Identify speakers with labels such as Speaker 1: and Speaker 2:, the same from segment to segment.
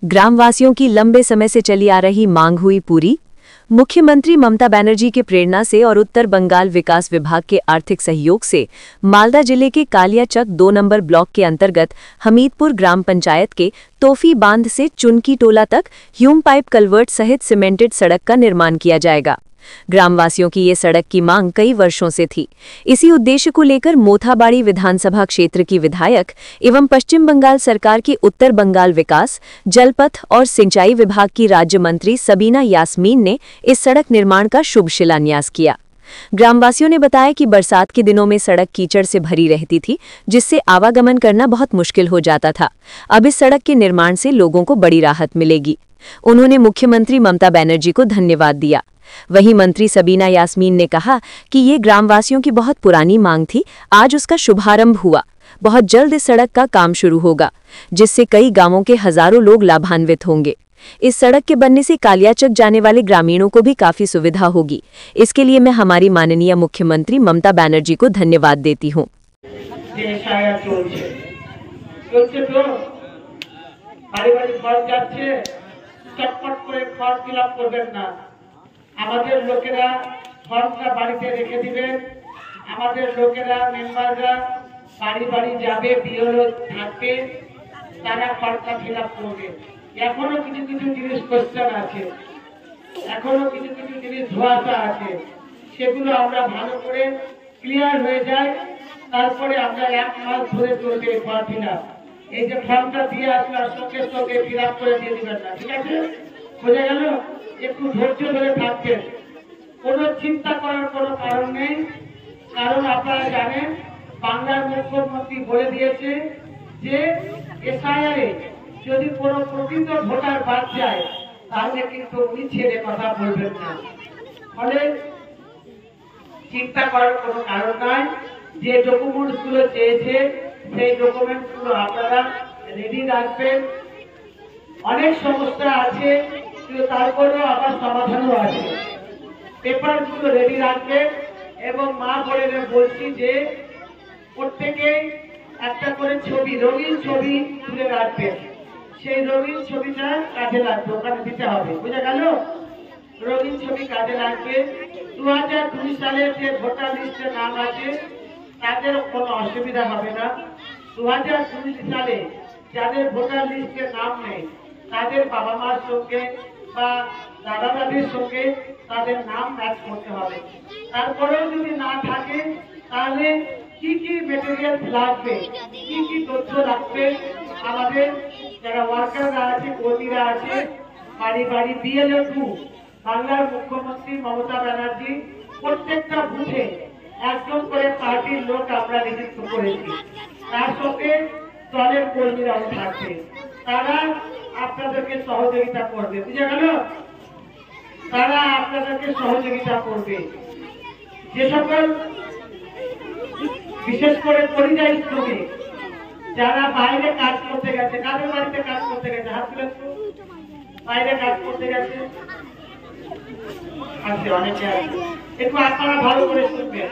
Speaker 1: ग्रामवासियों की लंबे समय से चली आ रही मांग हुई पूरी। मुख्यमंत्री ममता बनर्जी के प्रेरणा से और उत्तर बंगाल विकास विभाग के आर्थिक सहयोग से मालदा जिले के कालियाचक 2 नंबर ब्लॉक के अंतर्गत हमीदपुर ग्राम पंचायत के तोफी बांध से चुनकी टोला तक ह्यूम पाइप कलवर्ट सहित सीमेंटेड सड़क का निर्माण किया जाएगा। ग्रामवासियों की ये सड़क की मांग कई वर्षों से थी। इसी उद्देश्य को लेकर मोथाबाड़ी विधानसभा क्षेत्र की विधायक एवं पश्चिम बंगाल सरकार की उत्तर बंगाल विकास, जलपथ और सिंचाई विभाग की राज्य मंत्री सबीना यास्मीन ने इस सड़क निर्माण का शुभ शिलान्यास किया। ग्रामवासियों ने बताया कि बरसात के दिनों में सड़क कीचड़ से भरी रहती थी, जिससे आवागमन करना बहुत मुश्किल हो जाता था। अब इस सड़क के निर्माण से लोगों को बड़ी राहत मिलेगी। उन्होंने मुख्यमंत्री ममता बनर्जी को धन्यवाद दिया। वहीं मंत्री सबीना यास्मीन ने कहा कि ये ग्रामवासियों की बहुत पुरानी मांग थी, आज उसका शुभारंभ हुआ। बहुत जल्द इस सड़क का काम शुरू होगा, जिससे कई गांवों के हजारों लोग लाभान्वित होंगे। इस सड़क के बनने से कालियाचक जाने वाले ग्रामीणों को भी काफी सुविधा होगी। इसके लिए मैं हमारी माननीय मुख्यमंत्री ममता बनर्जी को धन्यवाद देती हूँ।
Speaker 2: আমাদের লোকেরা ফর্মটা বাড়িতে রেখে দিবেন। আমাদের লোকেরা মেম্বাররা বাড়ি বাড়ি যাবে, বিএলও থাকবে, তারা ফর্মটা ফিল আপ করবে। এখনো কিছু কিছু জিনিস কোশ্চেন আছে, এখনো কিছু কিছু জিনিস ধোঁয়াশা আছে, সেগুলো আমরা ভালো করে ক্লিয়ার হয়ে যায়, তারপরে আমরা 1 মাস ধরে চলবে ফর্ম ফিল আপ। এই যে ফর্মটা দিয়ে আসলে সঙ্গে সঙ্গে ফিল আপ করে দিয়ে দিবেন না, ঠিক আছে? বোঝা গেল? একটু ধৈর্য ধরে থাকবেন, কোনো চিন্তা করার কোনো কারণ নেই। কারণ আপনারা জানেন বাংলার মুখ্যমন্ত্রী বলে দিয়েছে যে এসআইআরে যদি কোনো প্রকৃত ভোটার বাদ যায় তাহলে কিন্তু উনি ছেড়ে কথা বলবেন না। ফলে চিন্তা করার কোনো কারণ নাই। যে ডকুমেন্টসগুলো চেয়েছে সেই ডকুমেন্টসগুলো আপনারা রেডি রাখবেন। অনেক সমস্যা আছে, তারপরেও আবার সমাধানও আছে। পেপারগুলো রেডি রাখবেন এবং মা বোনেদের বলছি যে প্রত্যেকেই একটা করে ছবি, রঙিন ছবি তুলে রাখবেন। সেই রঙিন ছবিটা কাজে লাগবে, ওখানে দিতে হবে। বুঝা গেল? রঙিন ছবি কাজে লাগবে। 2002 সালের যে ভোটার লিস্টে নাম আছে তাদের কোনো অসুবিধা হবে না। 2002 সালে যাদের ভোটার লিস্টে নাম নেই তাদের বাবা মার সঙ্গে বা দাদা দাদির সঙ্গে তাদের নাম ম্যাচ করতে হবে। তারপরেও যদি না থাকে তাহলে কি কি মেটেরিয়াল লাগবে, কি কি তথ্য লাগবে, আমাদের যারা ওয়ার্কাররা আছে, কর্মীরা আছে, বাড়ি বাড়ি বিএলও বাংলার মুখ্যমন্ত্রী মমতা ব্যানার্জি প্রত্যেকটা বুথে একজন করে পার্টির লোক আমরা নিযুক্ত করেছি। তার সঙ্গে দলের কর্মীরাও থাকবে, তারা আপনাদেরকে সহযোগিতা করবে। বুঝে গেল? তারা আপনাদেরকে সহযোগিতা করবে। যে সকল বিশেষ করে পরিযায়ী শ্রমিক যারা বাইরে কাজ করতে গেছে, কাদের বাড়িতে কাজ করতে গেছে, হাত তুলে বাইরে কাজ করতে গেছে আছে, অনেকে আছে। একটু আপনারা ভালো করে শুনবেন।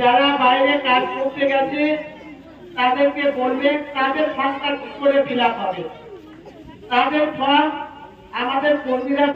Speaker 2: যারা বাইরে কাজ করতে গেছে তাদেরকে বলবেন তাদের ফর্মটা কি করে ফিল আপ হবে। তাদের ফর্ম আমাদের কর্মীরা